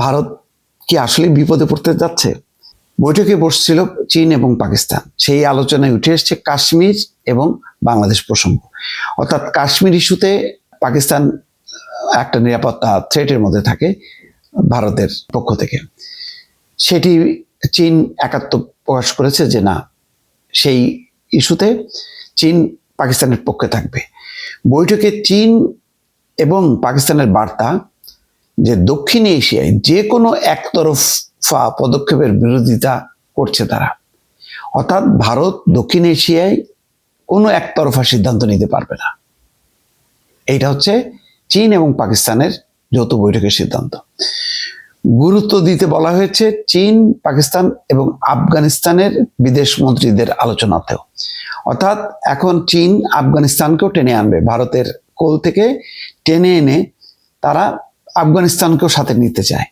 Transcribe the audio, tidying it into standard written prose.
ভারত কি আসলে বিপদে পড়তে যাচ্ছে? বৈঠকে বসছিল চীন এবং পাকিস্তান। সেই আলোচনায় উঠে এসছে কাশ্মীর এবং বাংলাদেশ প্রসঙ্গ। অর্থাৎ কাশ্মীর ইস্যুতে পাকিস্তান একটা নিরাপত্তা থ্রেটের মধ্যে থাকে ভারতের পক্ষ থেকে। সেটি চীন একাত্ম প্রকাশ করেছে যে না, সেই ইস্যুতে চীন পাকিস্তানের পক্ষে থাকবে। বৈঠকে চীন এবং পাকিস্তানের বার্তা যে দক্ষিণ এশিয়ায় যে কোনো একতরফা পদক্ষেপের বিরোধিতা করছে তারা। অর্থাৎ ভারত দক্ষিণ এশিয়ায় কোনো একতরফা সিদ্ধান্ত নিতে পারবে না। এইটা হচ্ছে চীন এবং পাকিস্তানের যৌথ বৈঠকের সিদ্ধান্ত। গুরুত্ব দিতে বলা হয়েছে চীন, পাকিস্তান এবং আফগানিস্তানের বিদেশ মন্ত্রীদের আলোচনাতেও। অর্থাৎ এখন চীন আফগানিস্তানকেও টেনে আনবে, ভারতের কোল থেকে টেনে এনে তারা আফগানিস্তানকেও সাথে নিতে চায়।